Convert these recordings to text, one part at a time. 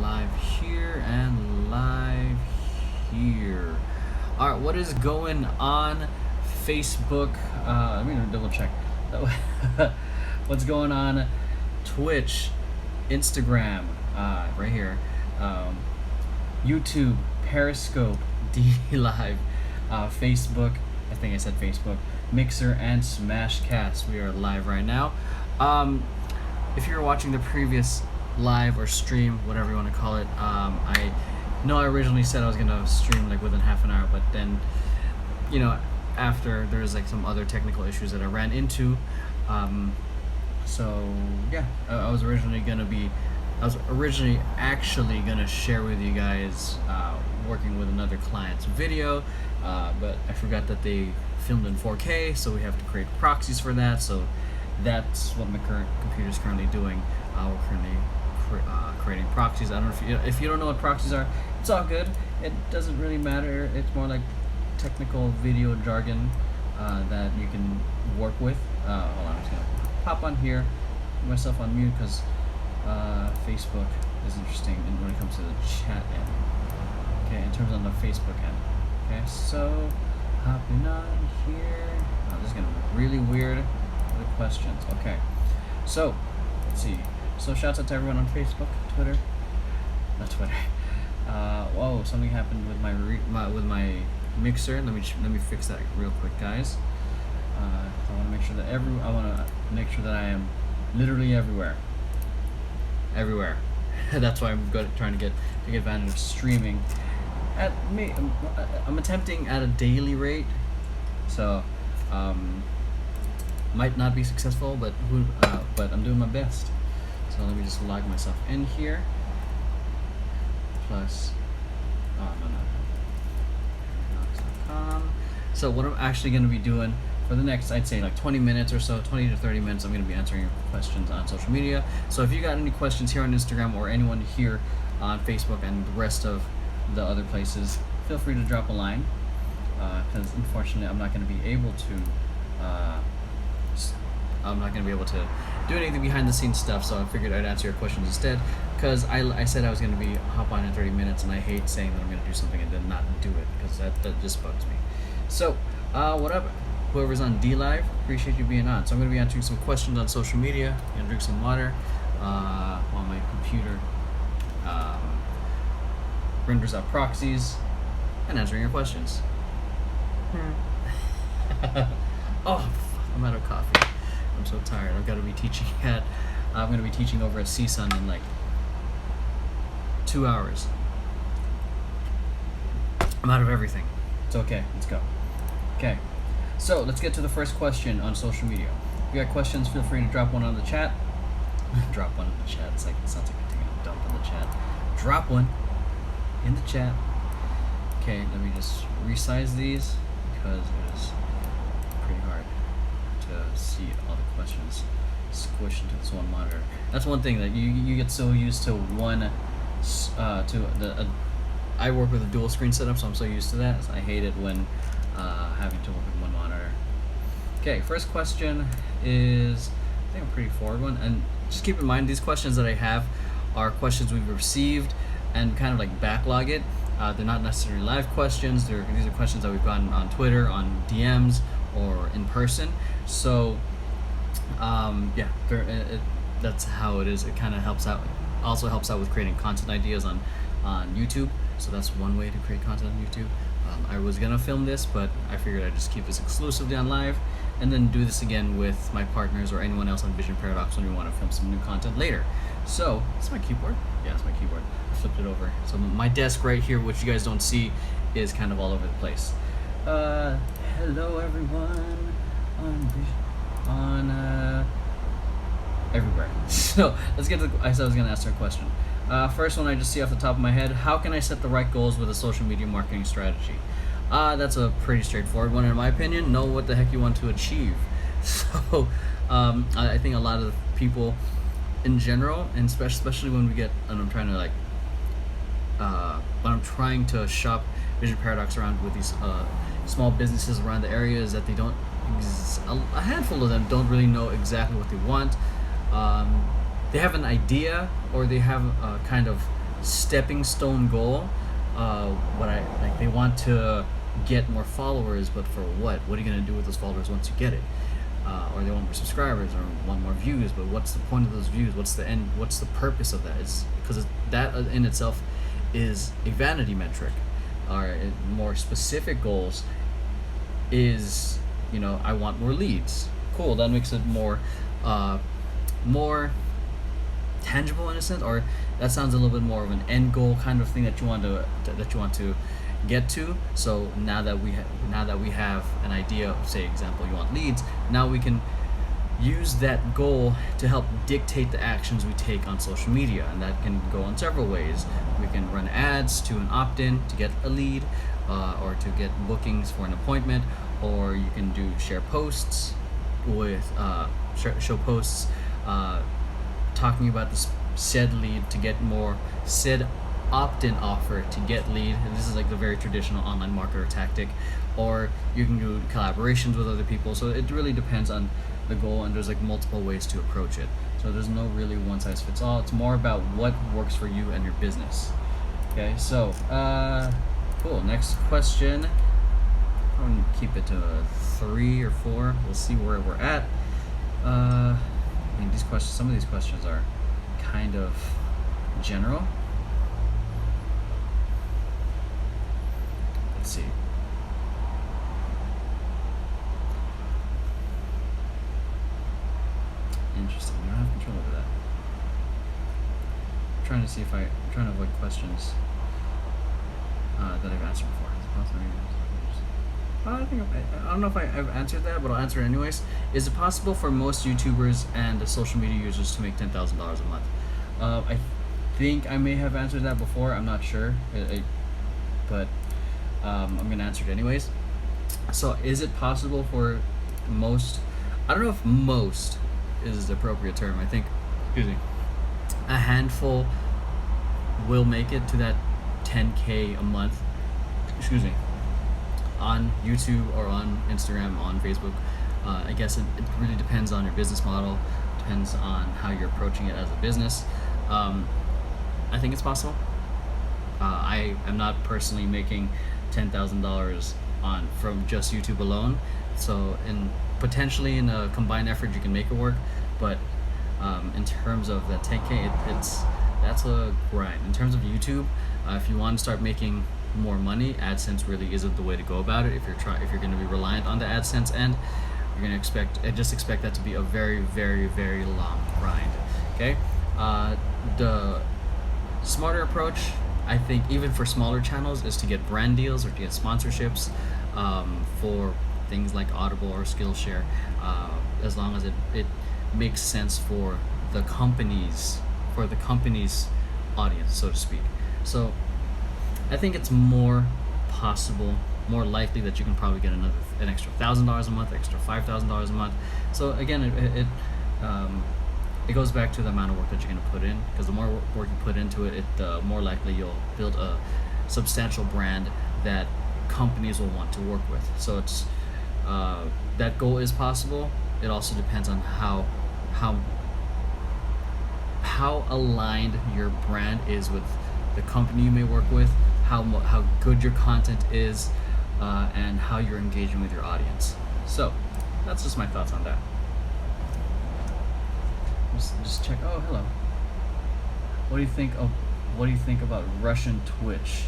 live here and live here. All right, what is going on Facebook? Let me double check. What's going on Twitch, Instagram, right here, YouTube, Periscope, DLive, Facebook. I think I said Facebook, Mixer, and Smashcast. We are live right now. If you're watching the previous live or stream, whatever you want to call it, I know I originally said I was gonna stream like within half an hour, but then, after there's like some other technical issues that I ran into, so yeah, I was originally actually gonna share with you guys working with another client's video, but I forgot that they filmed in 4K, so we have to create proxies for that. So that's what my current computer is currently doing. We're currently creating proxies. I don't know if you don't know what proxies are. It's all good. It doesn't really matter. It's more like technical video jargon that you can work with. Hold on, I'm just gonna pop on here, put myself on mute because Facebook is interesting when it comes to the chat end. Okay, in terms of the Facebook end. Okay, so hopping on here. Oh, this is gonna be really weird with questions. Okay, so let's see. So shouts out to everyone on Facebook, Twitter, not Twitter. Whoa, something happened with my mixer. Let me fix that real quick, guys. I want to make sure that I am literally everywhere. Everywhere. That's why I'm trying to take advantage of streaming. I'm attempting at a daily rate, so might not be successful, but I'm doing my best. So let me just log myself in here. Plus, no. So what I'm actually going to be doing for the next, I'd say like 20 minutes or so, 20 to 30 minutes, I'm going to be answering your questions on social media. So if you got any questions here on Instagram or anyone here on Facebook and the rest of the other places, feel free to drop a line, because unfortunately I'm not going to be able to do anything behind the scenes stuff, so I figured I'd answer your questions instead, because I said I was going to be hop on in 30 minutes, and I hate saying that I'm going to do something and then not do it, because that just bugs me. So what up, whoever's on DLive, appreciate you being on. So I'm going to be answering some questions on social media, going to drink some water while my computer renders out proxies and answering your questions. Oh, I'm out of coffee. I'm so tired. I'm going to be teaching over at CSUN in like 2 hours. I'm out of everything. It's okay. Let's go. Okay. So let's get to the first question on social media. If you got questions, feel free to drop one on the chat. Drop one in the chat. It sounds like I'm taking a dump in the chat. Drop one in the chat. Okay, let me just resize these because it is pretty hard to see all the questions squished into this one monitor. That's one thing that you get so used to I work with a dual screen setup, so I'm so used to that. So I hate it when having to work with one monitor. Okay, first question is, I think a pretty forward one, and just keep in mind these questions that I have are questions we've received and kind of like backlog it. They're not necessarily live questions. These are questions that we've gotten on Twitter, on DMs, or in person. So that's how it is. It kind of helps out. Also helps out with creating content ideas on YouTube. So that's one way to create content on YouTube. I was gonna film this, but I figured I'd just keep this exclusively on live, and then do this again with my partners or anyone else on Vision Paradox when we want to film some new content later. So, is my keyboard? Yeah, it's my keyboard. I flipped it over. So my desk right here, which you guys don't see, is kind of all over the place. Hello everyone on everywhere. So let's get to I said I was gonna ask her a question. First one I just see off the top of my head: how can I set the right goals with a social media marketing strategy? That's a pretty straightforward one in my opinion. Know what the heck you want to achieve. So I think a lot of people in general, and especially when I'm trying to shop Vision Paradox around with these small businesses around the area, is that they don't, a handful of them don't really know exactly what they want. They have an idea, or they have a kind of stepping stone goal. What I like, they want to get more followers, but for what? What are you gonna do with those followers once you get it? Or they want more subscribers or want more views, but what's the point of those views? What's the end? What's the purpose of that? It's because that in itself is a vanity metric. Or more specific goals is, I want more leads. Cool, that makes it more tangible in a sense, or that sounds a little bit more of an end goal kind of thing that you want to get to. So now that we have an idea of, say example, you want leads, now we can use that goal to help dictate the actions we take on social media, and that can go in several ways. We can run ads to an opt-in to get a lead, or to get bookings for an appointment, or you can do share posts with show posts talking about this said lead to get more, said opt-in offer to get lead, and this is like the very traditional online marketer tactic. Or you can do collaborations with other people. So it really depends on the goal, and there's like multiple ways to approach it. So there's no really one size fits all. It's more about what works for you and your business. Okay, so cool. Next question. I'm gonna keep it to 3 or 4. We'll see where we're at. I mean, these questions. Some of these questions are kind of general. Let's see. Interesting. You don't have control over that. I'm trying to avoid questions that I've answered before. Is it possible? I don't know if I've answered that, but I'll answer it anyways. Is it possible for most YouTubers and social media users to make $10,000 a month? I think I may have answered that before. I'm not sure, but I'm gonna answer it anyways. So, is it possible for most? I don't know if most is the appropriate term. I think, a handful will make it to that 10K a month. On YouTube or on Instagram, on Facebook. I guess it really depends on your business model, depends on how you're approaching it as a business. I think it's possible. I am not personally making $10,000 from just YouTube alone. So potentially in a combined effort you can make it work, but in terms of that 10K, that's a grind. In terms of YouTube, if you want to start making more money, AdSense really isn't the way to go about it. If you're going to be reliant on the AdSense end, you're going to expect that to be a very, very, very long grind. Okay, the smarter approach, I think, even for smaller channels, is to get brand deals or to get sponsorships for things like Audible or Skillshare, as long as it makes sense for the company's audience, so to speak. So I think it's more possible, more likely that you can probably get an extra $1,000 a month, extra $5,000 a month. So again, it goes back to the amount of work that you're going to put in, because the more work you put into it, the more likely you'll build a substantial brand that companies will want to work with. So it's that goal is possible. It also depends on how aligned your brand is with the company you may work with, how good your content is, and how you're engaging with your audience. So that's just my thoughts on that. Just check. Oh, hello. What do you think about Russian Twitch?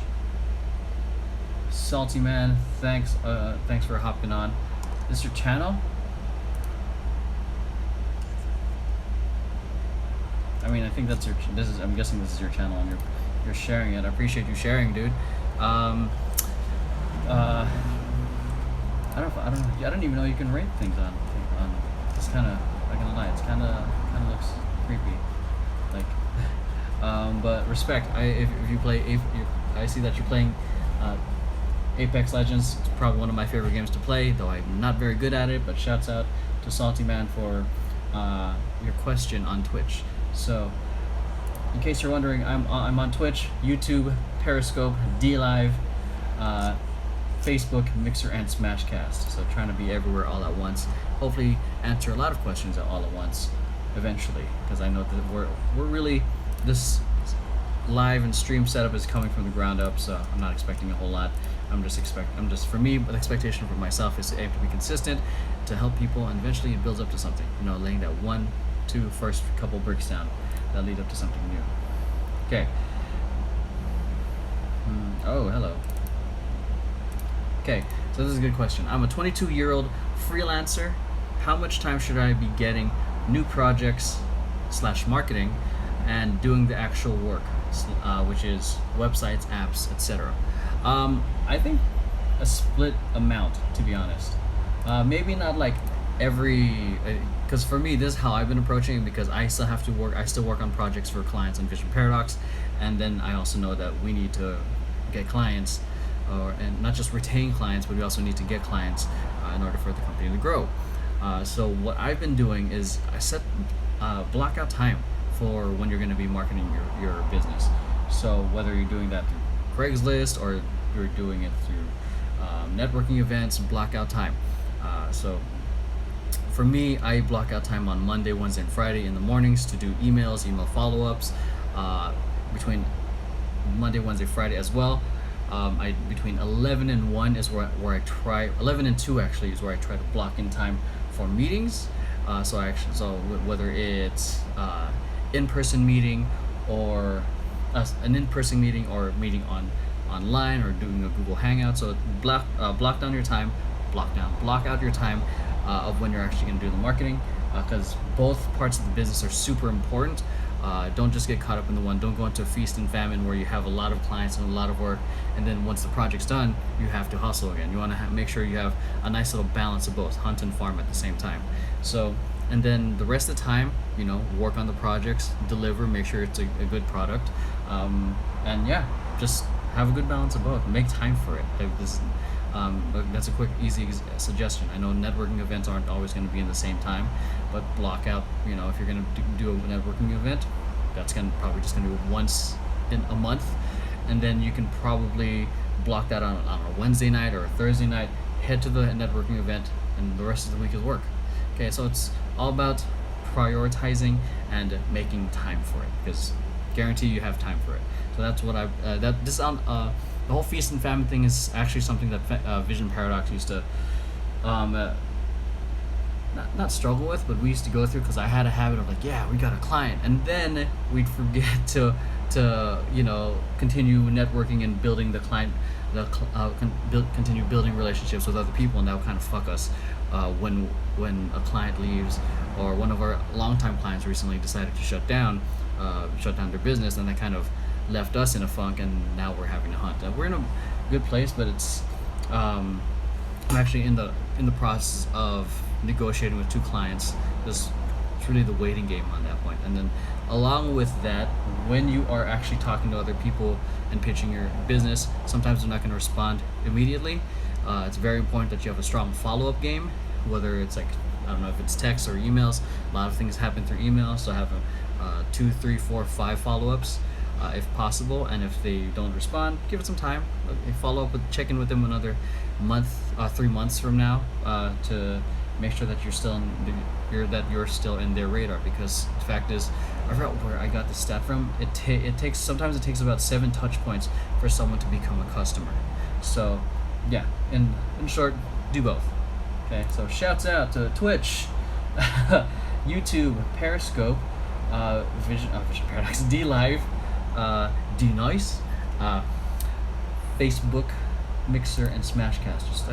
Salty man, thanks for hopping on. Is this your channel? I mean, I think I'm guessing this is your channel, and you're sharing it. I appreciate you sharing, dude. I don't even know you can rate things on. It's kind of, I'm not gonna lie, it's kind of looks creepy, like. But respect. If you play, I see that you're playing Apex Legends. It's probably one of my favorite games to play, though I'm not very good at it. But shouts out to Salty Man for your question on Twitch. So, in case you're wondering, I'm on Twitch, YouTube, Periscope, DLive, Facebook, Mixer, and Smashcast. So trying to be everywhere all at once. Hopefully answer a lot of questions all at once eventually, because I know that we're really, this live and stream setup is coming from the ground up, so I'm not expecting a whole lot. For me, the expectation for myself is to aim to be consistent, to help people, and eventually it builds up to something. Laying that first couple bricks down that lead up to something new. Okay. Oh, hello. Okay, so this is a good question. I'm a 22-year-old freelancer. How much time should I be getting new projects / marketing and doing the actual work, which is websites, apps, etc.? I think a split amount, to be honest. Maybe not like every, because for me, this is how I've been approaching it, because I still have to work. I still work on projects for clients on Vision Paradox, and then I also know that we need to get clients, and not just retain clients, but we also need to get clients in order for the company to grow. So what I've been doing is I set block out time for when you're going to be marketing your business. So whether you're doing that through Craigslist or you're doing it through networking events, block out time. So for me, I block out time on Monday, Wednesday, and Friday in the mornings to do email follow-ups. Between Monday, Wednesday, Friday as well. Between 11 and 1 is where I try. 11 and 2 actually is where I try to block in time for meetings. So whether it's in-person meeting or an in-person meeting or meeting online or doing a Google Hangout. So block out your time of when you're actually going to do the marketing, because both parts of the business are super important. Don't just get caught up in the one. Don't go into a feast and famine where you have a lot of clients and a lot of work, and then once the project's done, you have to hustle again. You want to make sure you have a nice little balance of both, hunt and farm at the same time. So, and then the rest of the time, work on the projects, deliver, make sure it's a good product, and yeah, just have a good balance of both. Make time for it. That's a quick, easy suggestion. I know networking events aren't always going to be in the same time, but block out, if you're going to do a networking event, that's probably just going to do it once in a month, and then you can probably block that on a Wednesday night or a Thursday night, head to the networking event, and the rest of the week is work. Okay, so it's all about prioritizing and making time for it, because guarantee you have time for it. So that's what the whole feast and famine thing is actually something that Vision Paradox used to not struggle with, but we used to go through, because I had a habit of like, yeah, we got a client, and then we'd forget to continue networking and building the client, continue building relationships with other people, and that would kind of fuck us when a client leaves, or one of our longtime clients recently decided to shut down their business, and that kind of left us in a funk, and now we're having to hunt. We're in a good place, but it's I'm actually in the process of negotiating with 2 clients. It's really the waiting game on that point. And then along with that, when you are actually talking to other people and pitching your business, sometimes they're not going to respond immediately. It's very important that you have a strong follow-up game, whether it's like, I don't know if it's text or emails. A lot of things happen through email, so have 2, 3, 4, 5 follow-ups if possible, and if they don't respond, give it some time. Follow up check in with them another month, 3 months from now, to make sure that you're still in their radar, because the fact is, I forgot where I got the stat from. Sometimes it takes about 7 touch points for someone to become a customer. So yeah, in short, do both. Okay, so shouts out to Twitch, YouTube, Periscope, Vision Paradox, DLive, DNice, Facebook, Mixer, and Smashcasters.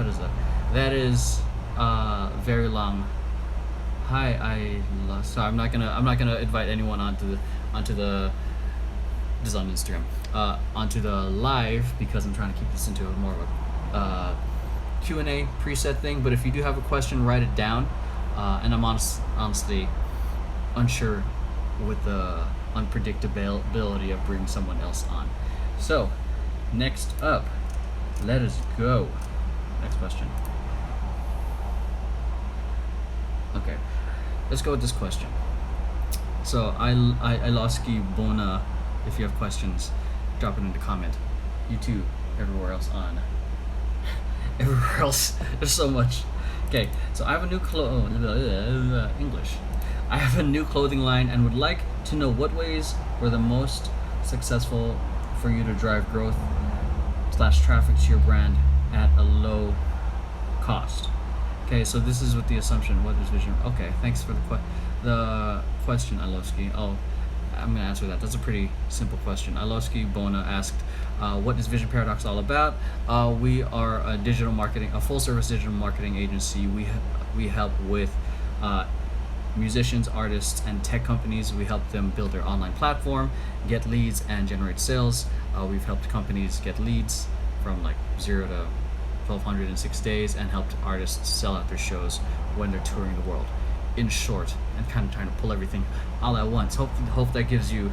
That is very long. So I'm not gonna invite anyone onto the this is on Instagram, onto the live, because I'm trying to keep this into a more of a Q&A preset thing. But if you do have a question, write it down, and I'm honestly unsure with the unpredictability of bringing someone else on. So next up, let us go. Next question. Okay, let's go with this question. So I Loski Bona, if you have questions, drop it in the comment. You too, everywhere else on. Everywhere else, there's so much. Okay, so I have a new English. I have a new clothing line and would like to know what ways were the most successful for you to drive growth / traffic to your brand at a low cost. Okay, so this is with the assumption, what is vision? Okay, thanks for the question, Alowski. Oh, I'm gonna answer that. That's a pretty simple question. Alowski Bona asked, what is Vision Paradox all about? We are a full service digital marketing agency. We help with musicians, artists, and tech companies. We help them build their online platform, get leads, and generate sales. We've helped companies get leads from like 0 to 1,200 in 6 days, and helped artists sell out their shows when they're touring the world. In short, and kind of trying to pull everything all at once. Hope that gives you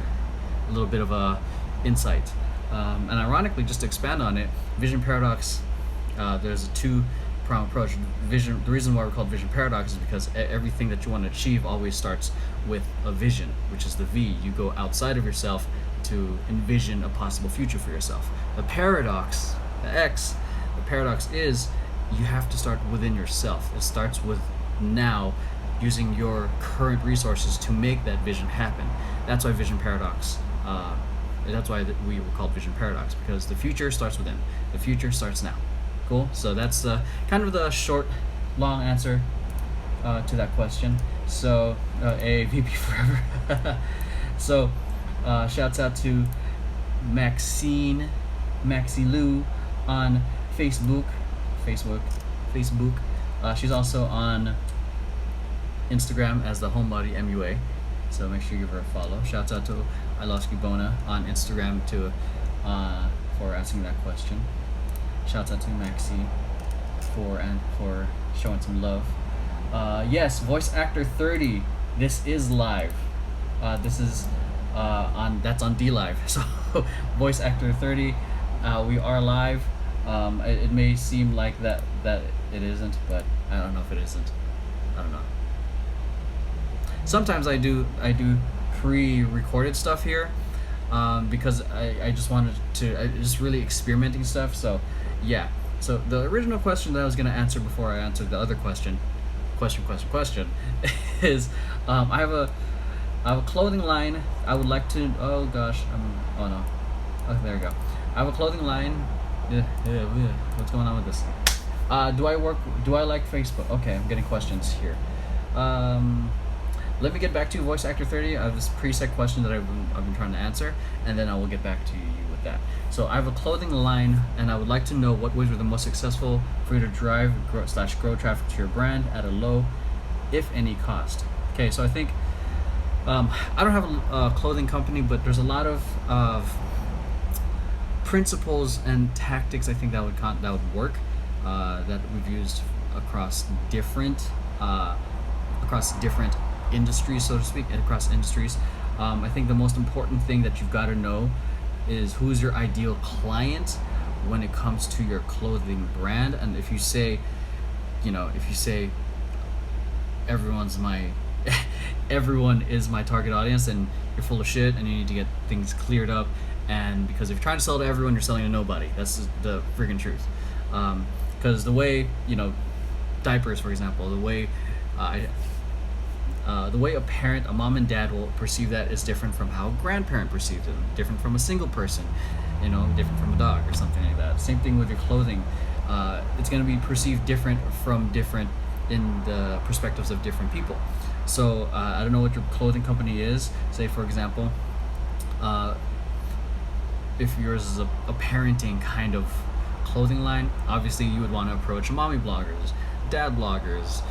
a little bit of a insight. And ironically, just to expand on it, Vision Paradox, there's a two-pronged approach. The reason why we're called Vision Paradox is because everything that you want to achieve always starts with a vision, which is the V. You go outside of yourself to envision a possible future for yourself. The paradox, the X, the paradox is you have to start within yourself. It starts with now, using your current resources to make that vision happen. That's why Vision Paradox, that's why we were called Vision Paradox, because the future starts within. The future starts now. Cool? So that's kind of the short, long answer to that question. So, AVP forever. So, shouts out to Maxi Lou on Facebook. She's also on Instagram as the Homebody MUA, so make sure you give her a follow. Shouts out to Ilosky Bona on Instagram for asking that question. Shouts out to Maxi for showing some love. Yes, voice actor 30. This is live. This is that's on DLive. So voice actor 30. We are live. It may seem like that it isn't, but I don't know if it isn't. I don't know. Sometimes I do pre-recorded stuff here, because I just wanted to just really experimenting stuff. So yeah. So the original question that I was gonna answer before I answered the other question is I have a clothing line. I would like to. Oh gosh. Oh no. Oh, there we go. I have a clothing line. Yeah. What's going on with this? Do I like Facebook? Okay, I'm getting questions here. Let me get back to voice actor 30. I have this preset question that I've been trying to answer, and then I will get back to you with that. So I have a clothing line, and I would like to know what ways were the most successful for you to drive grow traffic to your brand at a low, if any, cost. Okay, so I think I don't have a clothing company, but there's a lot of principles and tactics I think that would work, that we've used across different industries, so to speak, and across industries. I think the most important thing that you've got to know is who's your ideal client when it comes to your clothing brand. And if you say everyone is my target audience, and you're full of shit, and you need to get things cleared up. And because if you're trying to sell to everyone, you're selling to nobody. That's the friggin' truth. Because the way, diapers, for example, the way a mom and dad will perceive that is different from how a grandparent perceives it, different from a single person, different from a dog or something like that. Same thing with your clothing. It's going to be perceived different in the perspectives of different people. So I don't know what your clothing company is. Say, for example, if yours is a parenting kind of clothing line, obviously you would want to approach mommy bloggers, dad bloggers,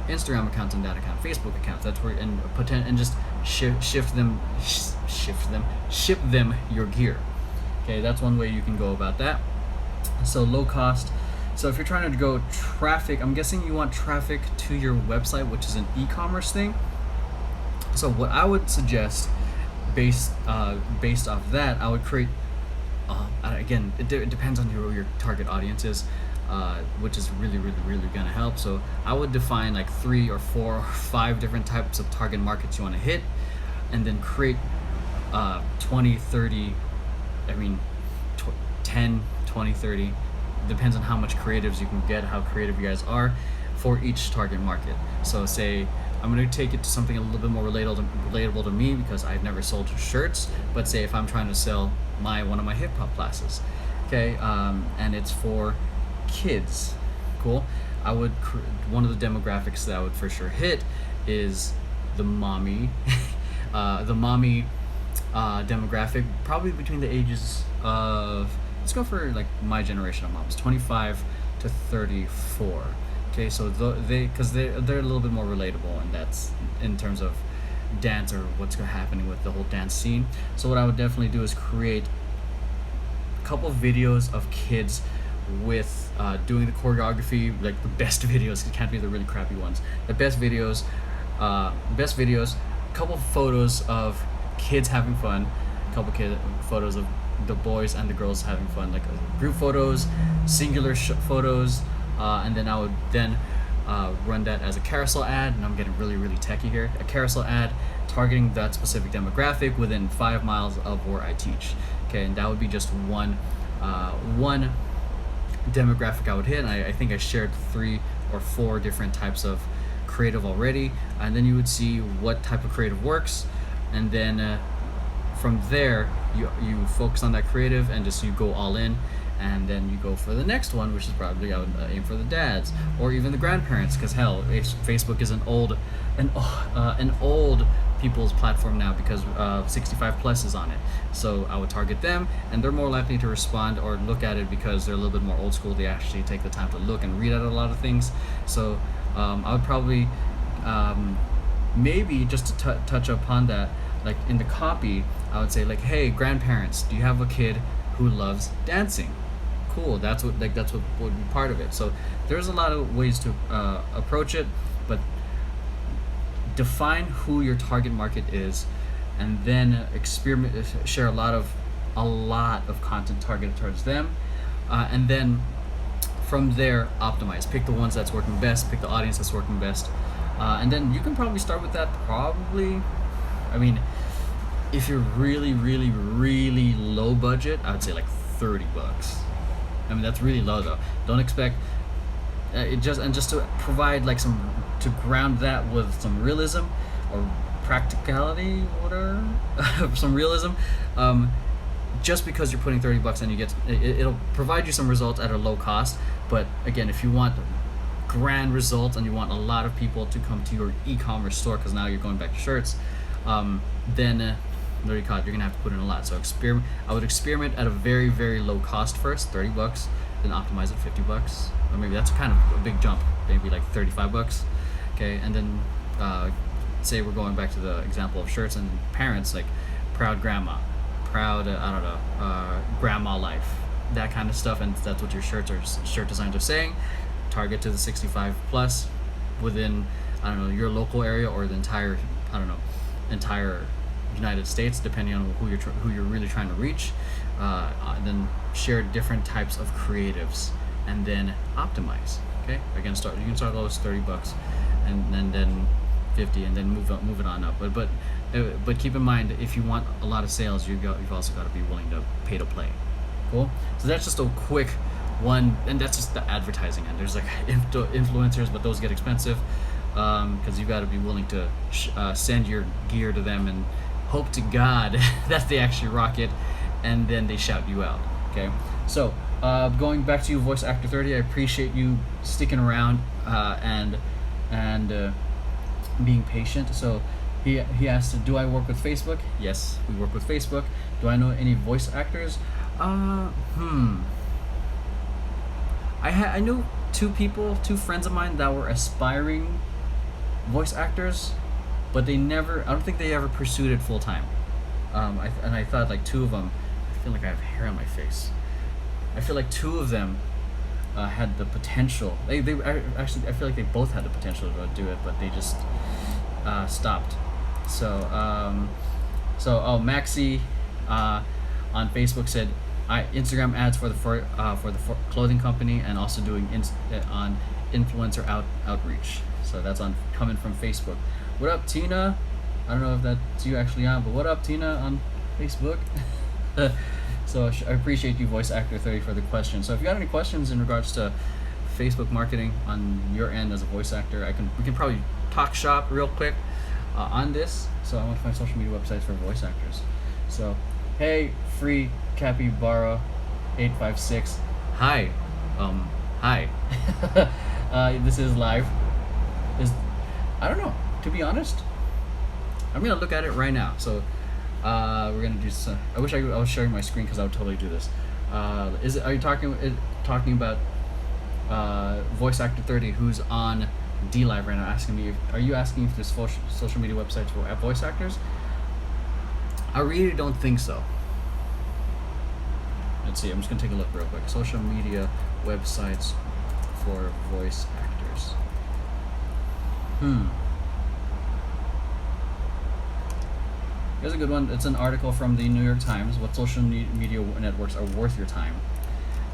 Instagram accounts and dad account, Facebook accounts. That's where and just ship them your gear. Okay, that's one way you can go about that. So low cost. So if you're trying to go traffic, I'm guessing you want traffic to your website, which is an e-commerce thing. So what I would suggest, based off that, I would create. Again, it depends on who your target audience is. Which is really gonna help. So I would define like 3 or 4 or 5 different types of target markets you want to hit, and then create 20, 30, 10, 20, 30, depends on how much creatives you can get, how creative you guys are for each target market. So say I'm going to take it to something a little bit more relatable to me, because I've never sold shirts. But say if I'm trying to sell one of my hip hop classes, okay, and it's for kids, cool. I would one of the demographics that I would for sure hit is the mommy, demographic, probably between the ages of, let's go for like my generation of moms, 25 to 34. Okay, so because they're a little bit more relatable, and that's in terms of dance or what's happening with the whole dance scene. So what I would definitely do is create a couple of videos of kids with doing the choreography, like the best videos. It can't be the really crappy ones. The best videos, couple of photos of kids having fun, couple photos of the boys and the girls having fun, like group photos, singular photos, and then I would run that as a carousel ad. And I'm getting really techie here. A carousel ad targeting that specific demographic within 5 miles of where I teach. Okay, and that would be just one demographic I would hit. And I think I shared 3 or 4 different types of creative already, and then you would see what type of creative works, and then from there you focus on that creative and just you go all in, and then you go for the next one, which is probably I would aim for the dads or even the grandparents, because hell, Facebook is an old people's platform now, because 65 plus is on it. So I would target them, and they're more likely to respond or look at it because they're a little bit more old school. They actually take the time to look and read at a lot of things. So I would probably maybe just to touch upon that, like in the copy, I would say like, hey grandparents, do you have a kid who loves dancing? Cool, that's what would be part of it. So there's a lot of ways to approach it, but define who your target market is, and then share a lot of content targeted towards them, and then from there optimize, pick the ones that's working best, pick the audience that's working best, and then you can probably start with that. Probably, I mean, if you're really low budget, I would say like $30. I mean, that's really low though. Don't expect just to provide like to ground that with some realism or practicality, whatever, some realism. Just because you're putting $30 and it'll provide you some results at a low cost. But again, if you want grand results and you want a lot of people to come to your e-commerce store, because now you're going back to shirts, then you're gonna have to put in a lot. So I would experiment at a very low cost first, $30, then optimize at $50, or maybe that's kind of a big jump, maybe like $35. Okay, and then say we're going back to the example of shirts and parents, like proud grandma, proud grandma life, that kind of stuff, and that's what your shirt designs are saying. Target to the 65 plus within, I don't know, your local area or the entire United States, depending on who you're really trying to reach. Then share different types of creatives, and then optimize. Okay, again, you can start low as $30, and then 50, and then move it on up. But keep in mind, if you want a lot of sales, you've also got to be willing to pay to play. Cool. So that's just a quick one, and that's just the advertising end. There's like influencers, but those get expensive, because you've got to be willing to send your gear to them and hope to God that they actually rock it, and then they shout you out. Okay, so going back to you, Voice Actor 30, I appreciate you sticking around and being patient. So he asked, do I work with Facebook? Yes, we work with Facebook. Do I know any voice actors? I know two friends of mine that were aspiring voice actors, but I don't think they ever pursued it full time. I thought like 2 of them, I feel like I have hair on my face. I feel like 2 of them had the potential. I feel like they both had the potential to do it, but they just stopped. So Maxi on Facebook said, Instagram ads for the clothing company, and also doing on influencer outreach. So that's coming from Facebook. What up, Tina? I don't know if that's you actually on, but what up, Tina, on Facebook? So I appreciate you, Voice Actor 30, for the question. So if you got any questions in regards to Facebook marketing on your end as a voice actor, we can probably talk shop real quick on this. So I want to find social media websites for voice actors. So, hey, free capybara 856. Hi, hi. This is live. I don't know. To be honest, I'm gonna look at it right now. So, we're gonna do some. I wish I was sharing my screen because I would totally do this. Are you talking about voice actor 30 who's on DLive right now? Asking me, are you asking if there's social media websites for voice actors? I really don't think so. Let's see. I'm just gonna take a look real quick. Social media websites for voice actors. Here's a good one. It's an article from the New York Times. What social media networks are worth your time?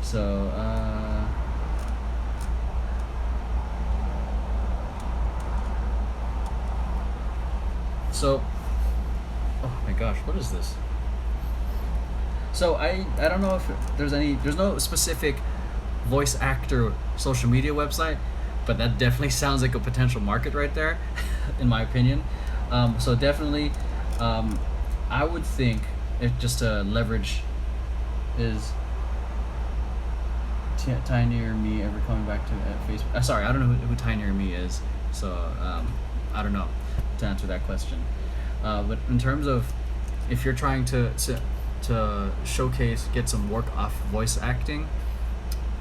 So, oh my gosh, what is this? So I don't know if there's no specific voice actor social media website, but that definitely sounds like a potential market right there, in my opinion. So definitely, I would think if just to leverage is Tinier Me ever coming back to Facebook? Sorry, I don't know who Tinier Me is, so I don't know to answer that question. But in terms of if you're trying to showcase, get some work off voice acting,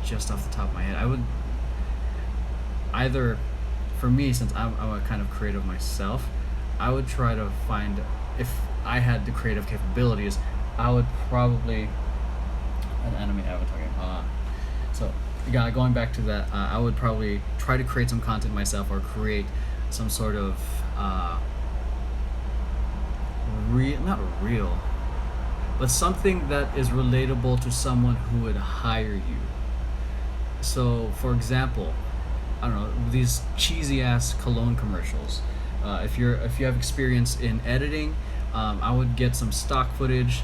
just off the top of my head, I would either, for me, since I'm a kind of creative myself, I would try to find, if I had the creative capabilities, I would probably an anime avatar game. So yeah, going back to that, I would probably try to create some content myself, or create some sort of not real, but something that is relatable to someone who would hire you. So, for example, I don't know, these cheesy ass cologne commercials. If you have experience in editing, I would get some stock footage,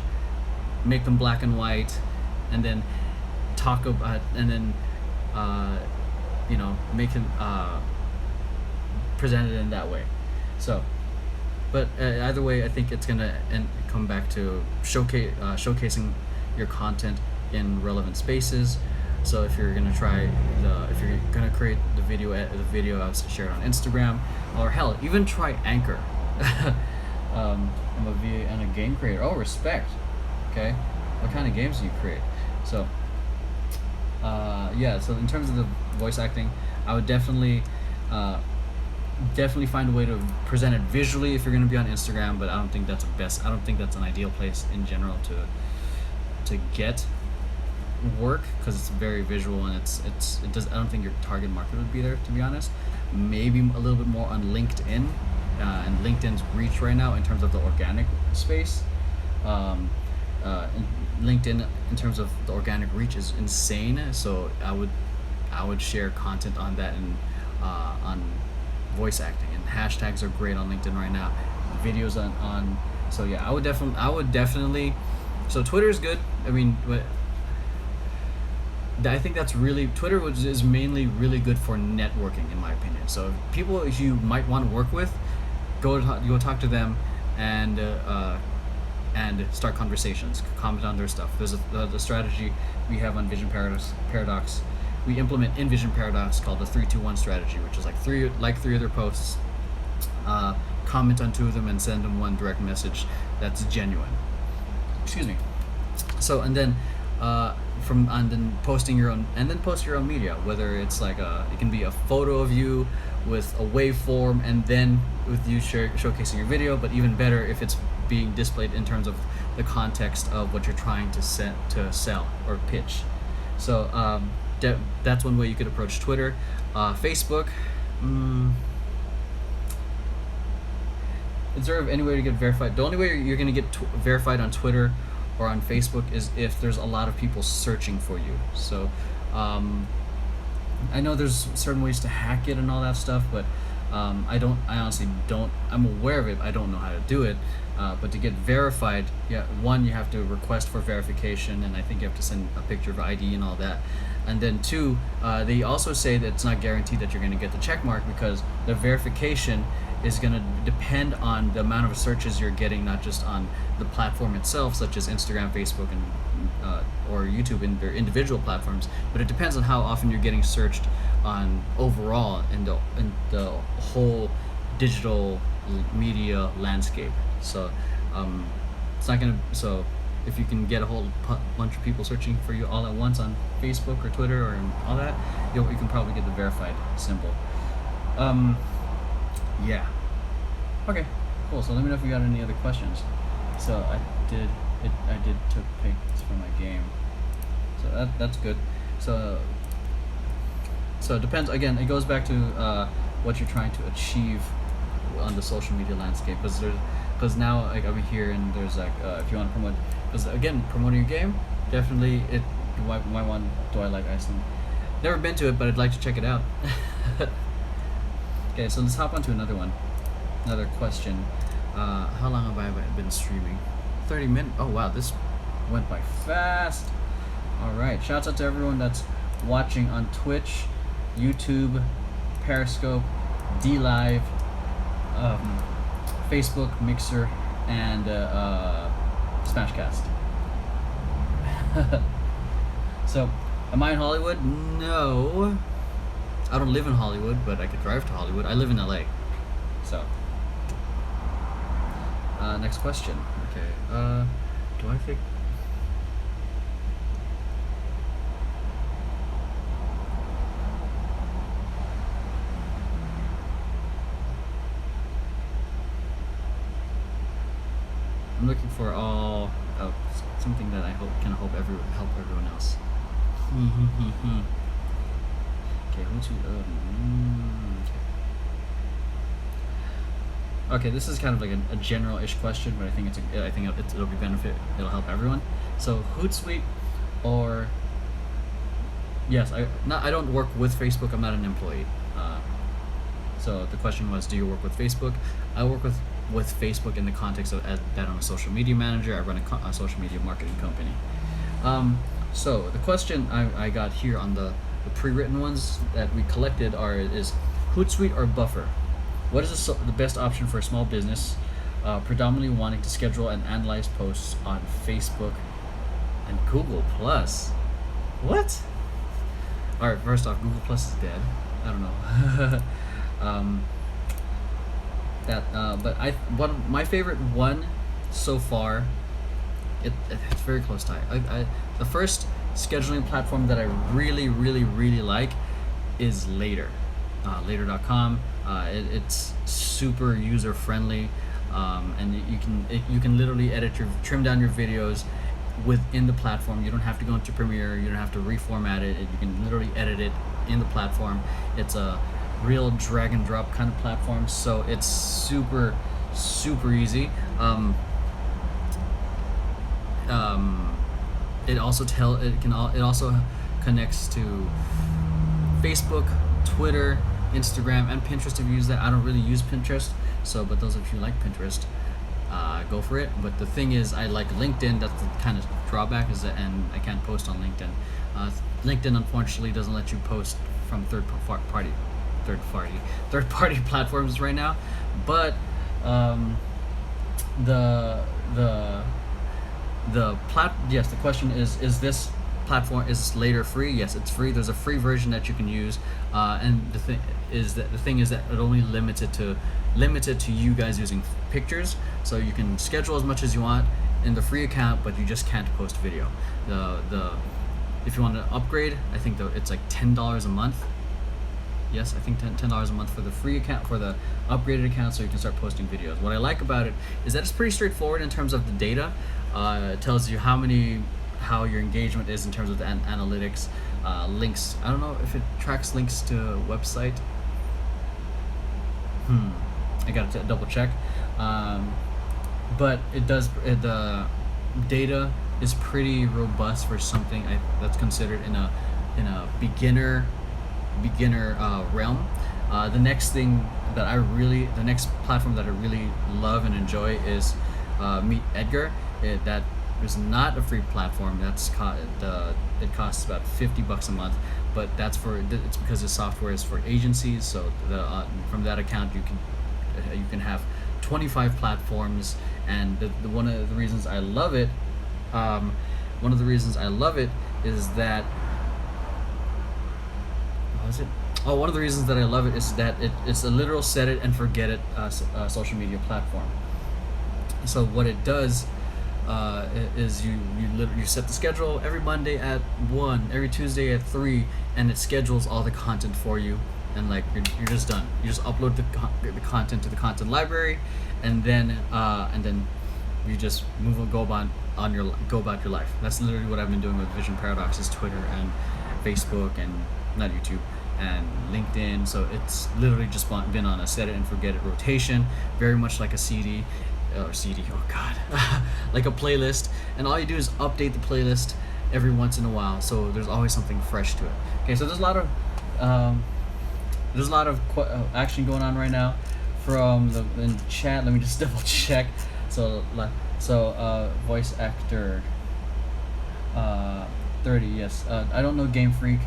make them black and white, and then talk about, and then make them present it in that way. So, but either way, I think it's gonna come back to showcasing your content in relevant spaces. So if you're gonna create the video, I would share it on Instagram, or hell, even try Anchor. I'm a VA and a game creator. Oh, respect. Okay, what kind of games do you create? So, so in terms of the voice acting, I would definitely find a way to present it visually if you're going to be on Instagram, but I don't think that's an ideal place in general to get work, because it's very visual, and I don't think your target market would be there, to be honest. Maybe a little bit more on LinkedIn, and LinkedIn's reach right now in terms of the organic space. LinkedIn, in terms of the organic reach, is insane. So I would share content on that, and on voice acting, and hashtags are great on LinkedIn right now. Videos on so yeah, I would definitely. So Twitter is good. I mean, but I think that's really, Twitter is mainly really good for networking, in my opinion. So people you might want to work with, go talk to them, and start conversations, comment on their stuff. There's the strategy we have on Vision Paradox. We implement in Vision Paradox called the 3-2-1 strategy, which is like three other posts, comment on 2 of them, and send them one direct message that's genuine. Excuse me. So, and then post your own media, whether it's like it can be a photo of you with a waveform, and then with you showcasing your video, but even better if it's being displayed in terms of the context of what you're trying to sell or pitch. So that's one way you could approach Twitter. Facebook, is there any way to get verified? The only way you're going to get verified on Twitter or on Facebook is if there's a lot of people searching for you. So I know there's certain ways to hack it and all that stuff, but I honestly don't. I'm aware of it. I don't know how to do it. But to get verified, yeah, one, you have to request for verification, and I think you have to send a picture of ID and all that. And then two, they also say that it's not guaranteed that you're going to get the check mark, because the verification is going to depend on the amount of searches you're getting, not just on the platform itself, such as Instagram, Facebook, and or YouTube in their individual platforms, but it depends on how often you're getting searched on overall in the whole digital media landscape. So it's not gonna. So if you can get a whole bunch of people searching for you all at once on Facebook or Twitter or all that, you can probably get the verified symbol. Yeah. Okay. Cool. So let me know if you got any other questions. So I did took pics for my game. So that's good. So it depends. Again, it goes back to what you're trying to achieve on the social media landscape. Because now, like, I'm here, and there's like if you want to promote, because again, promoting your game, definitely do I like Iceland? Never been to it, but I'd like to check it out. Okay, so let's hop on to another question. How long have I been streaming? 30 minutes. Oh wow, this went by fast. All right, shouts out to everyone that's watching on Twitch, YouTube, Periscope, DLive, Facebook, Mixer, and Smashcast. So, am I in Hollywood? No. I don't live in Hollywood, but I could drive to Hollywood. I live in LA. So, next question. Okay. Do I think... I'm looking for something that I can help everyone else. Okay, okay, this is kind of like a general-ish question, but I think it'll be it'll help everyone. So Hootsuite, or yes, I don't work with Facebook. I'm not an employee. So the question was, do you work with Facebook? I work with Facebook in the context of that I'm a social media manager. I run a social media marketing company. So the question I got here on the pre-written ones that we collected is Hootsuite or Buffer? What is the best option for a small business predominantly wanting to schedule and analyze posts on Facebook and Google Plus? What? All right, first off, Google Plus is dead. I don't know. But my favorite one so far, it's very close tie. The first scheduling platform that I really, really, really like is Later. Later.com. It's super user friendly, and you can literally trim down your videos within the platform. You don't have to go into Premiere. You don't have to reformat it. You can literally edit it in the platform. It's a real drag and drop kind of platform, so it's super, super easy. It also connects to Facebook, Twitter, Instagram, and Pinterest if you use that. I don't really use Pinterest, but those of you who like Pinterest, go for it. But the thing is, I like LinkedIn. That's the kind of drawback, and I can't post on LinkedIn. LinkedIn unfortunately doesn't let you post from third-party platforms right now. But the question is this platform, is Later free? Yes, it's free. There's a free version that you can use, and the thing is that it only limited to you guys using pictures, so you can schedule as much as you want in the free account, but you just can't post video. If you want to upgrade, I think it's like $10 a month. Yes, I think $10 a month for the free account, for the upgraded account, so you can start posting videos. What I like about it is that it's pretty straightforward in terms of the data. It tells you how your engagement is in terms of the analytics, links. I don't know if it tracks links to a website. I gotta double check. But it does. The data is pretty robust for something that's considered in a beginner realm. The next platform that I really love and enjoy is Meet Edgar. That is not a free platform. It costs about $50 a month, but it's because the software is for agencies. So from that account you can have 25 platforms, and one of the reasons I love it, is that what was it? Oh, one of the reasons that I love it is that it's a literal set it and forget it social media platform. So what it does is you set the schedule every Monday at 1, every Tuesday at 3, and it schedules all the content for you, and like you're just done. You just upload the content to the content library, and then you just go about your life. That's literally what I've been doing with Vision Paradox's Twitter and Facebook, and not YouTube, and LinkedIn. So it's literally just been on a set it and forget it rotation, very much like a CD, oh god, like a playlist, and all you do is update the playlist every once in a while, so there's always something fresh to it. Okay, so there's a lot of action going on right now from in chat. Let me just double check. So voice actor 30, yes. I don't know Game Freak.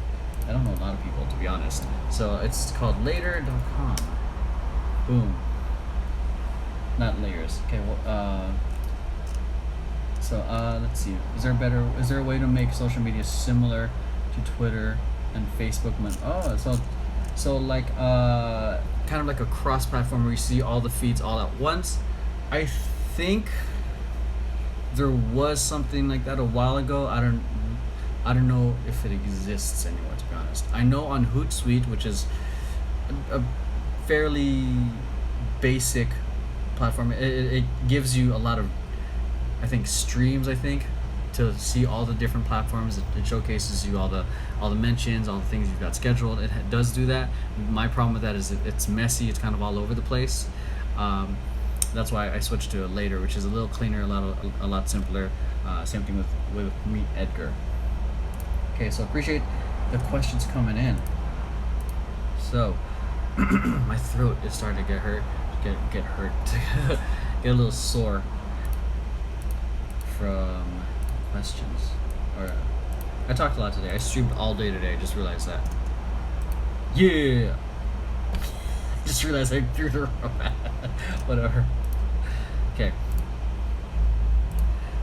I don't know a lot of people, to be honest. So it's called later.com. Boom. Not layers. Okay, well, let's see. Is there a way to make social media similar to Twitter and Facebook? So like kind of like a cross-platform where you see all the feeds all at once. I think there was something like that a while ago. I don't know if it exists anymore, to be honest. I know on Hootsuite, which is a fairly basic platform, it gives you a lot of, I think, streams, to see all the different platforms. It showcases you all the mentions, all the things you've got scheduled. It does do that. My problem with that is it's messy. It's kind of all over the place. That's why I switched to a later, which is a little cleaner, a lot simpler. Same thing with Meet Edgar. Okay, so appreciate the questions coming in. So my throat is starting to get hurt, get a little sore from questions. I talked a lot today. I streamed all day today. I just realized that. Yeah. Just realized I threw the whatever. Okay.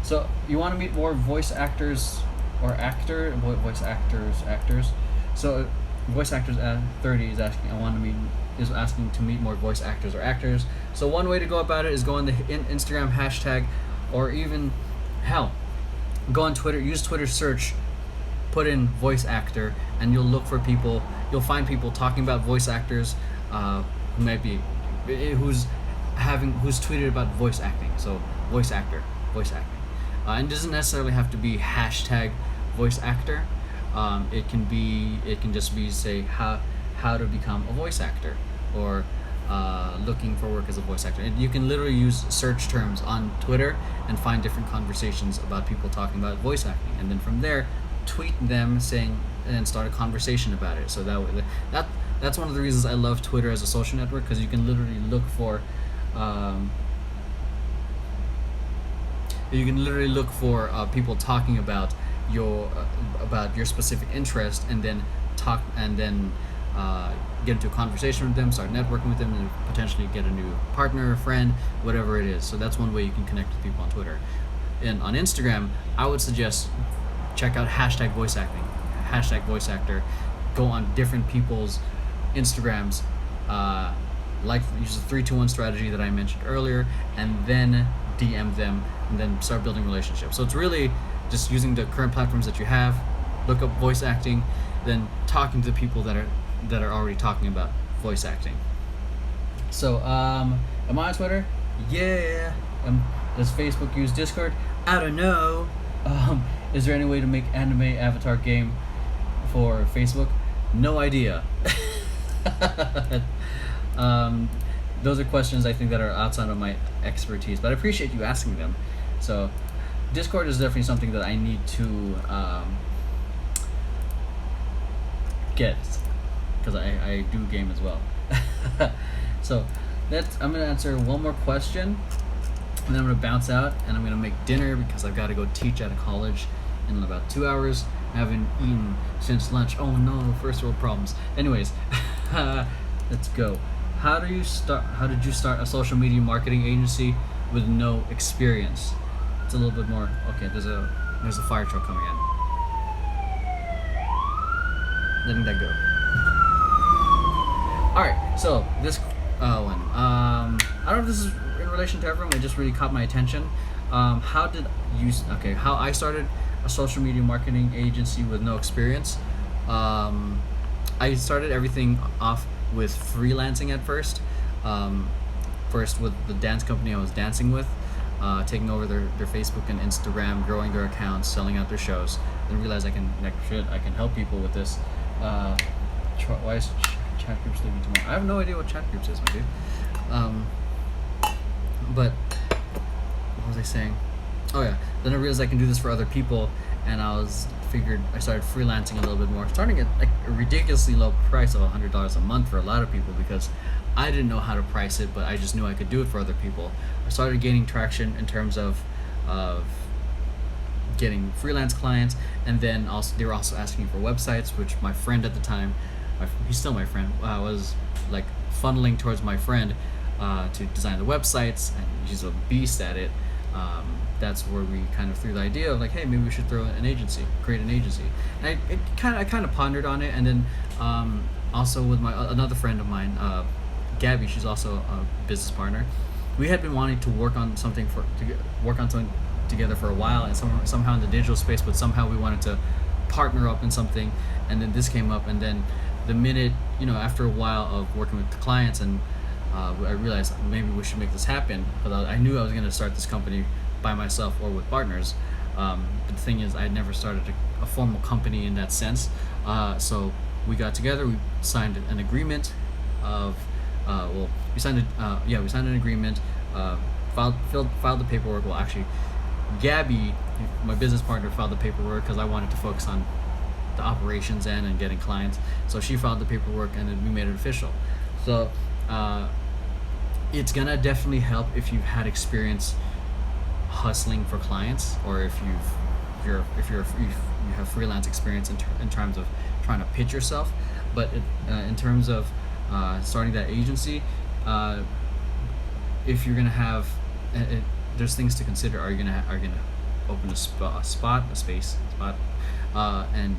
So you want to meet more voice actors or voice actors. So voice actors at 30 is asking to meet more voice actors or actors. So one way to go about it is go on the Instagram hashtag, or even go on Twitter, use Twitter search, put in voice actor, and you'll find people talking about voice actors who's tweeted about voice acting. So voice acting. And it doesn't necessarily have to be hashtag voice actor. It can just be, say, how to become a voice actor, or looking for work as a voice actor. And you can literally use search terms on Twitter and find different conversations about people talking about voice acting, and then from there tweet them and start a conversation about it. So that's one of the reasons I love Twitter as a social network, because you can literally look for people talking about your specific interest, and then get into a conversation with them, start networking with them, and potentially get a new partner, a friend, whatever it is. So that's one way you can connect with people on Twitter. And on Instagram, I would suggest check out hashtag voice actor. Go on different people's Instagrams, use the 3-2-1 strategy that I mentioned earlier, and then DM them, and then start building relationships. So it's really just using the current platforms that you have, look up voice acting, then talking to the people that are already talking about voice acting. So am I on Twitter? Yeah. Does Facebook use Discord? I don't know. Is there any way to make anime avatar game for Facebook? No idea. Those are questions I think that are outside of my expertise, but I appreciate you asking them. So Discord is definitely something that I need to get, because I do game as well. So I'm gonna answer one more question, and then I'm gonna bounce out, and I'm gonna make dinner because I've got to go teach at a college in about 2 hours. I haven't eaten since lunch. Oh no, first world problems. Anyways, let's go. How did you start a social media marketing agency with no experience? It's a little bit more. Okay, there's a fire truck coming in. Letting that go. All right, so this one. I don't know if this is in relation to everyone. It just really caught my attention. How I started a social media marketing agency with no experience. I started everything off with freelancing at first. First with the dance company I was dancing with, taking over their Facebook and Instagram, growing their accounts, selling out their shows. Then realized I can help people with this. Why is chat groups leaving tomorrow? I have no idea what chat groups is, my dude. But what was I saying? Oh yeah. Then I realized I can do this for other people, and I started freelancing a little bit more, starting at like a ridiculously low price of $100 a month for a lot of people because I didn't know how to price it, but I just knew I could do it for other people. I started gaining traction in terms of getting freelance clients, and then they were also asking for websites, which my friend at the time, he's still my friend, was like funneling towards my friend to design the websites, and he's a beast at it. That's where we kind of threw the idea of like, hey, maybe we should create an agency. And I kind of pondered on it, and then also with another friend of mine, Gabby, she's also a business partner. We had been wanting to work on something together for a while, and somehow in the digital space, but somehow we wanted to partner up in something, and then this came up, and then the minute, after a while of working with the clients, and I realized maybe we should make this happen, but I knew I was going to start this company by myself or with partners. But the thing is, I had never started a formal company in that sense. So we got together, we signed an agreement we signed an agreement, filed the paperwork. Well, actually, Gabby, my business partner, filed the paperwork because I wanted to focus on the operations end and getting clients. So she filed the paperwork, and then we made it official. So it's gonna definitely help if you've had experience hustling for clients, or if you have freelance experience in terms of trying to pitch yourself. But in terms of starting that agency, if you're gonna have there's things to consider. Are you gonna open a space, and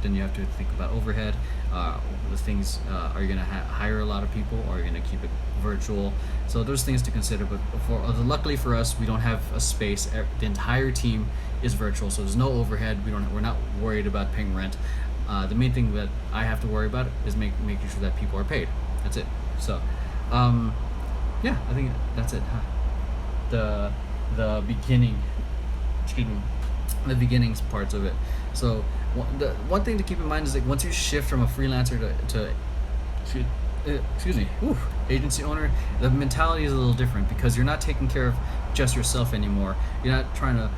then you have to think about overhead. The things, are you gonna hire a lot of people, or are you gonna keep it virtual? So there's things to consider. But luckily for us, we don't have a space. The entire team is virtual, so there's no overhead. We're not worried about paying rent. The main thing that I have to worry about is making sure that people are paid. That's it. So, yeah, I think that's it. The beginnings parts of it. So the one thing to keep in mind is that once you shift from a freelancer to agency owner, the mentality is a little different, because you're not taking care of just yourself anymore. You're not trying to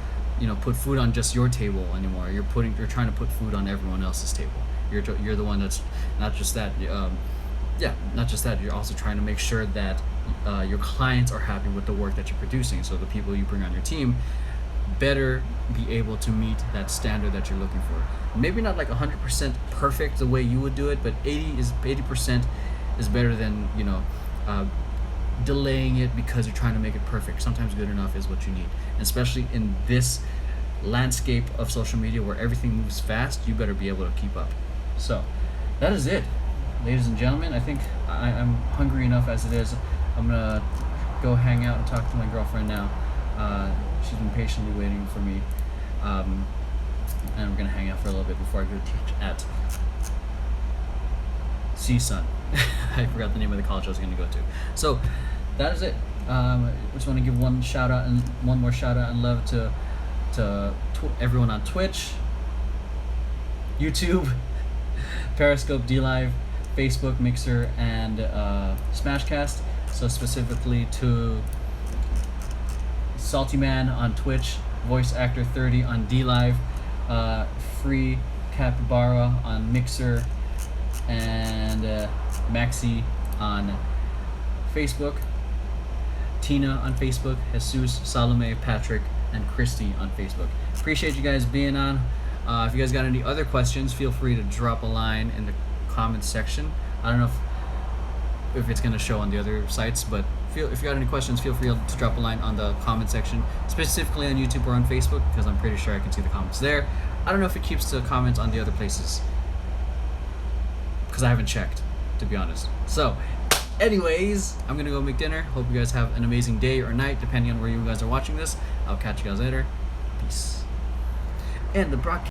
put food on just your table anymore. You're trying to put food on everyone else's table. You're the one that's not just that. You're also trying to make sure that your clients are happy with the work that you're producing. So the people you bring on your team better be able to meet that standard that you're looking for. Maybe not like 100% perfect the way you would do it, but 80% is better than delaying it because you're trying to make it perfect. Sometimes good enough is what you need, and especially in this landscape of social media where everything moves fast, you better be able to keep up. So that is it, ladies and gentlemen. I think I'm hungry enough as it is. I'm gonna go hang out and talk to my girlfriend now. She's been patiently waiting for me, and we're gonna hang out for a little bit before I go teach at CSUN. I forgot the name of the college I was gonna go to. So that is it. I just want to give one more shout out and love to everyone on Twitch, YouTube, Periscope, DLive, Facebook, Mixer, and Smashcast. So specifically to Salty Man on Twitch, Voice Actor 30 on DLive, Free Capybara on Mixer, and Maxi on Facebook, Tina on Facebook, Jesus, Salome, Patrick, and Christy on Facebook. Appreciate you guys being on. If you guys got any other questions, feel free to drop a line in the comments section. I don't know if it's going to show on the other sites, but if you got any questions, feel free to drop a line on the comment section, specifically on YouTube or on Facebook, because I'm pretty sure I can see the comments there. I don't know if it keeps the comments on the other places, because I haven't checked, to be honest. So, anyways, I'm going to go make dinner. Hope you guys have an amazing day or night, depending on where you guys are watching this. I'll catch you guys later. Peace. And the broadcast.